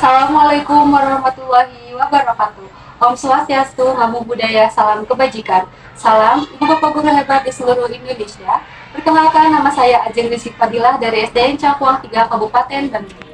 Assalamualaikum warahmatullahi wabarakatuh. Om Swastiastu, Namo Buddhaya, salam kebajikan. Salam Ibu Bapak Guru hebat di seluruh Indonesia. Perkenalkan, nama saya Ajeng Rizky Fadilah dari SDN Cangkuang 3 Kabupaten Bandung.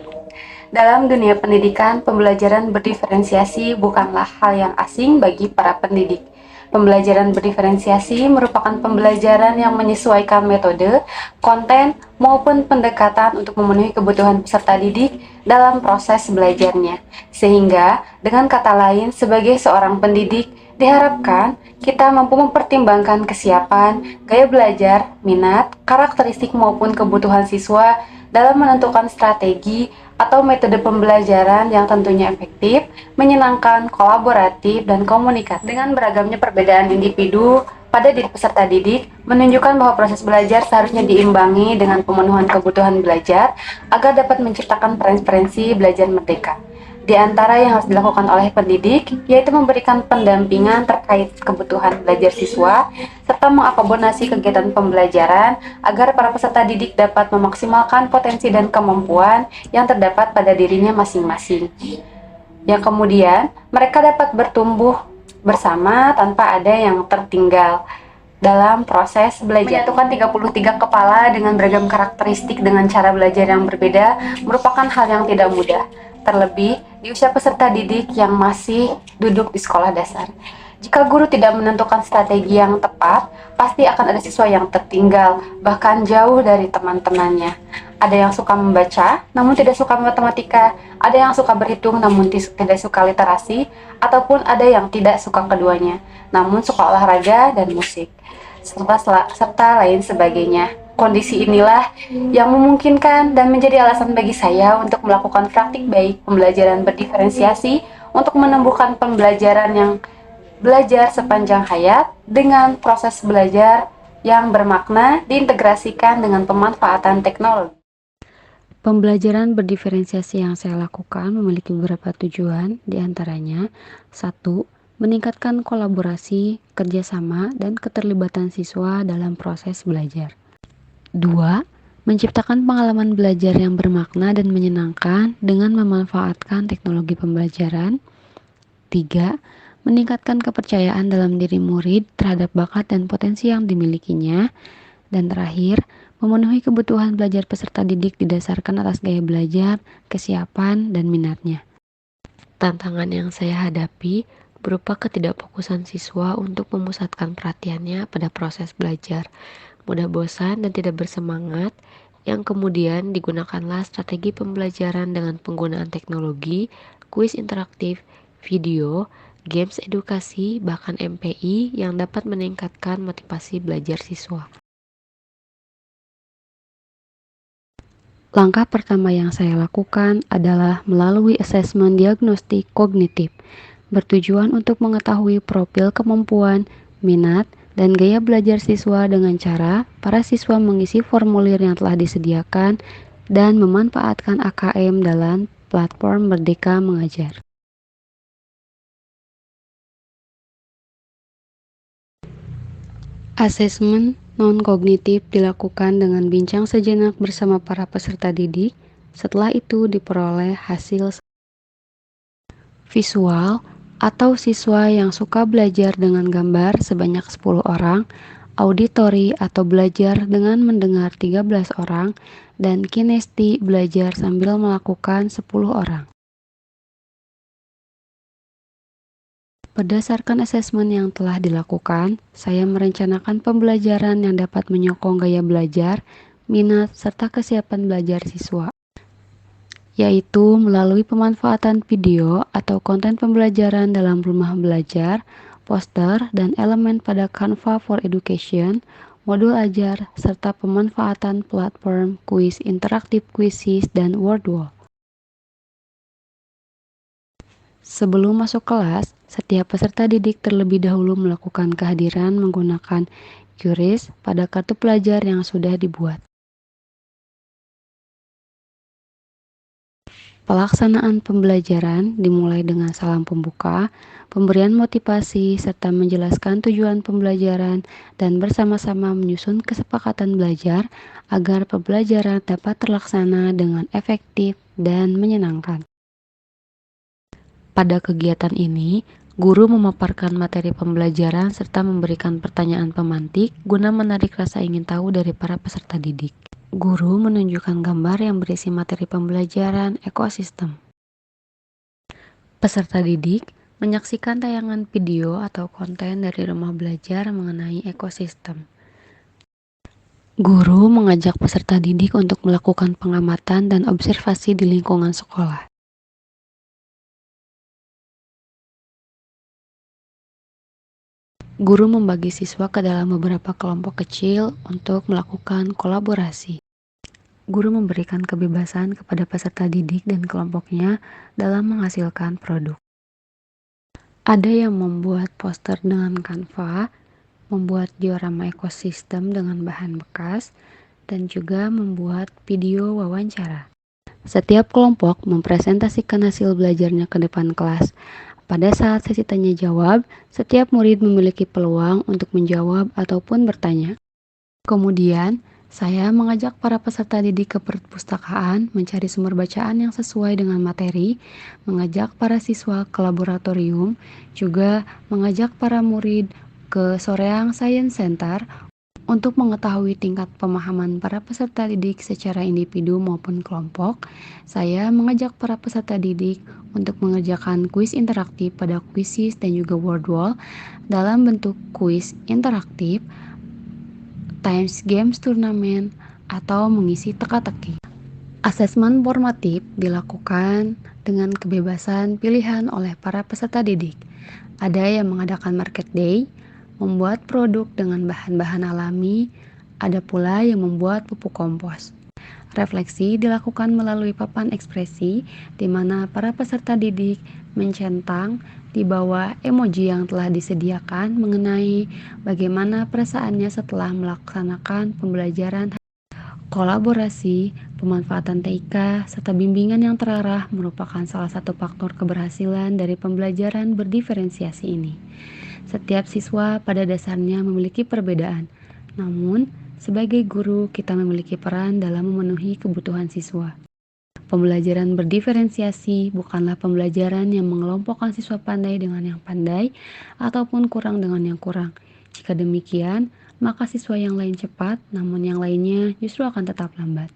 Dalam dunia pendidikan, pembelajaran berdiferensiasi bukanlah hal yang asing bagi para pendidik. Pembelajaran berdiferensiasi merupakan pembelajaran yang menyesuaikan metode, konten, maupun pendekatan untuk memenuhi kebutuhan peserta didik dalam proses belajarnya. Sehingga, dengan kata lain, sebagai seorang pendidik, diharapkan kita mampu mempertimbangkan kesiapan, gaya belajar, minat, karakteristik maupun kebutuhan siswa dalam menentukan strategi atau metode pembelajaran yang tentunya efektif, menyenangkan, kolaboratif, dan komunikatif. Dengan beragamnya perbedaan individu pada diri peserta didik, menunjukkan bahwa proses belajar seharusnya diimbangi dengan pemenuhan kebutuhan belajar agar dapat menciptakan preferensi belajar merdeka. Di antara yang harus dilakukan oleh pendidik, yaitu memberikan pendampingan terkait kebutuhan belajar siswa, serta mengakomodasi kegiatan pembelajaran agar para peserta didik dapat memaksimalkan potensi dan kemampuan yang terdapat pada dirinya masing-masing. Yang kemudian, mereka dapat bertumbuh bersama tanpa ada yang tertinggal dalam proses belajar. Menyatukan 33 kepala dengan beragam karakteristik dengan cara belajar yang berbeda merupakan hal yang tidak mudah, terlebih di usia peserta didik yang masih duduk di sekolah dasar. Jika guru tidak menentukan strategi yang tepat, pasti akan ada siswa yang tertinggal, bahkan jauh dari teman-temannya. Ada yang suka membaca, namun tidak suka matematika, ada yang suka berhitung, namun tidak suka literasi, ataupun ada yang tidak suka keduanya, namun suka olahraga dan musik, serta lain sebagainya. Kondisi inilah yang memungkinkan dan menjadi alasan bagi saya untuk melakukan praktik baik pembelajaran berdiferensiasi untuk menumbuhkan pembelajaran yang belajar sepanjang hayat dengan proses belajar yang bermakna diintegrasikan dengan pemanfaatan teknologi. Pembelajaran berdiferensiasi yang saya lakukan memiliki beberapa tujuan, diantaranya 1. Meningkatkan kolaborasi, kerjasama, dan keterlibatan siswa dalam proses belajar. 2. Menciptakan pengalaman belajar yang bermakna dan menyenangkan dengan memanfaatkan teknologi pembelajaran. 3. Meningkatkan kepercayaan dalam diri murid terhadap bakat dan potensi yang dimilikinya. Dan terakhir, memenuhi kebutuhan belajar peserta didik didasarkan atas gaya belajar, kesiapan, dan minatnya. Tantangan yang saya hadapi berupa ketidakfokusan siswa untuk memusatkan perhatiannya pada proses belajar, mudah bosan dan tidak bersemangat, yang kemudian digunakanlah strategi pembelajaran dengan penggunaan teknologi, kuis interaktif, video, games edukasi, bahkan MPI yang dapat meningkatkan motivasi belajar siswa. Langkah pertama yang saya lakukan adalah melalui asesmen diagnostik kognitif, bertujuan untuk mengetahui profil kemampuan, minat, dan gaya belajar siswa dengan cara para siswa mengisi formulir yang telah disediakan dan memanfaatkan AKM dalam platform Merdeka Mengajar. Asesmen non-kognitif dilakukan dengan bincang sejenak bersama para peserta didik. Setelah itu diperoleh hasil visual atau siswa yang suka belajar dengan gambar sebanyak 10 orang, auditori atau belajar dengan mendengar 13 orang, dan kinesti belajar sambil melakukan 10 orang. Berdasarkan asesmen yang telah dilakukan, saya merencanakan pembelajaran yang dapat menyokong gaya belajar, minat, serta kesiapan belajar siswa, yaitu melalui pemanfaatan video atau konten pembelajaran dalam rumah belajar, poster, dan elemen pada Canva for Education, modul ajar, serta pemanfaatan platform kuis interaktif Quizizz dan Wordwall. Sebelum masuk kelas, setiap peserta didik terlebih dahulu melakukan kehadiran menggunakan QRIS pada kartu pelajar yang sudah dibuat. Pelaksanaan pembelajaran dimulai dengan salam pembuka, pemberian motivasi, serta menjelaskan tujuan pembelajaran dan bersama-sama menyusun kesepakatan belajar agar pembelajaran dapat terlaksana dengan efektif dan menyenangkan. Pada kegiatan ini, guru memaparkan materi pembelajaran serta memberikan pertanyaan pemantik guna menarik rasa ingin tahu dari para peserta didik. Guru menunjukkan gambar yang berisi materi pembelajaran ekosistem. Peserta didik menyaksikan tayangan video atau konten dari rumah belajar mengenai ekosistem. Guru mengajak peserta didik untuk melakukan pengamatan dan observasi di lingkungan sekolah. Guru membagi siswa ke dalam beberapa kelompok kecil untuk melakukan kolaborasi. Guru memberikan kebebasan kepada peserta didik dan kelompoknya dalam menghasilkan produk. Ada yang membuat poster dengan Canva, membuat diorama ekosistem dengan bahan bekas, dan juga membuat video wawancara. Setiap kelompok mempresentasikan hasil belajarnya ke depan kelas. Pada saat sesi tanya jawab, setiap murid memiliki peluang untuk menjawab ataupun bertanya. Kemudian, saya mengajak para peserta didik ke perpustakaan mencari sumber bacaan yang sesuai dengan materi, mengajak para siswa ke laboratorium, juga mengajak para murid ke Soreang Science Center untuk mengetahui tingkat pemahaman para peserta didik secara individu maupun kelompok. Saya mengajak para peserta didik untuk mengerjakan kuis interaktif pada Quizizz dan juga Word Wall dalam bentuk kuis interaktif, Times Games Turnamen, atau mengisi teka-teki. Asesmen formatif dilakukan dengan kebebasan pilihan oleh para peserta didik. Ada yang mengadakan market day, membuat produk dengan bahan-bahan alami, ada pula yang membuat pupuk kompos. Refleksi dilakukan melalui papan ekspresi, di mana para peserta didik mencentang di bawah emoji yang telah disediakan mengenai bagaimana perasaannya setelah melaksanakan pembelajaran. Kolaborasi, pemanfaatan TIK, serta bimbingan yang terarah merupakan salah satu faktor keberhasilan dari pembelajaran berdiferensiasi ini. Setiap siswa pada dasarnya memiliki perbedaan, namun sebagai guru kita memiliki peran dalam memenuhi kebutuhan siswa. Pembelajaran berdiferensiasi bukanlah pembelajaran yang mengelompokkan siswa pandai dengan yang pandai ataupun kurang dengan yang kurang. Jika demikian, maka siswa yang lain cepat, namun yang lainnya justru akan tetap lambat.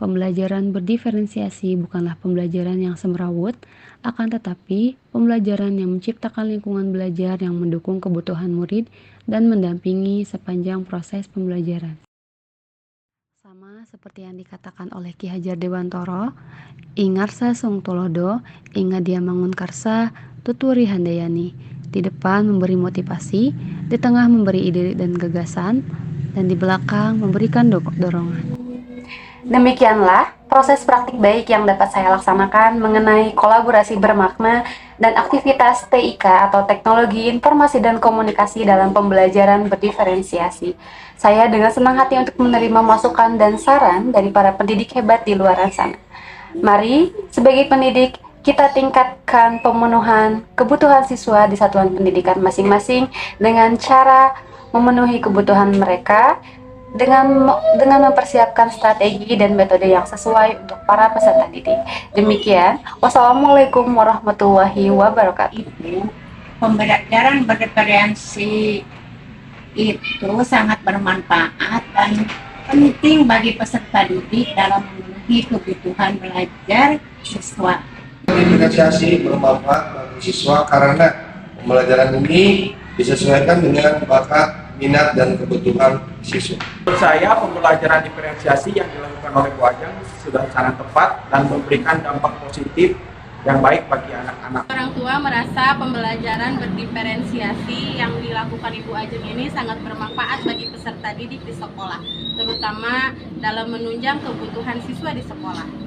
Pembelajaran berdiferensiasi bukanlah pembelajaran yang semrawut, akan tetapi pembelajaran yang menciptakan lingkungan belajar yang mendukung kebutuhan murid dan mendampingi sepanjang proses pembelajaran. Sama seperti yang dikatakan oleh Ki Hajar Dewantoro, Ingarsa Sung Tulodo, Ingat Dia Mangun Karsa, Tuturi Handayani. Di depan memberi motivasi, di tengah memberi ide dan gagasan, dan di belakang memberikan dorongan. Demikianlah proses praktik baik yang dapat saya laksanakan mengenai kolaborasi bermakna dan aktivitas TIK atau Teknologi Informasi dan Komunikasi dalam pembelajaran berdiferensiasi. Saya dengan senang hati untuk menerima masukan dan saran dari para pendidik hebat di luar sana. Mari, sebagai pendidik, kita tingkatkan pemenuhan kebutuhan siswa di satuan pendidikan masing-masing dengan cara memenuhi kebutuhan mereka dengan mempersiapkan strategi dan metode yang sesuai untuk para peserta didik. Demikian, wassalamualaikum warahmatullahi wabarakatuh. Pembelajaran berdiferensi itu sangat bermanfaat dan penting bagi peserta didik dalam memenuhi kebutuhan belajar siswa. Diferensiasi bermanfaat bagi siswa karena pembelajaran ini disesuaikan dengan bakat, minat, dan kebutuhan siswa. Menurut saya, pembelajaran diferensiasi yang dilakukan oleh Bu Ajeng sudah sangat tepat dan memberikan dampak positif yang baik bagi anak-anak. Orang tua merasa pembelajaran berdiferensiasi yang dilakukan Ibu Ajeng ini sangat bermanfaat bagi peserta didik di sekolah, terutama dalam menunjang kebutuhan siswa di sekolah.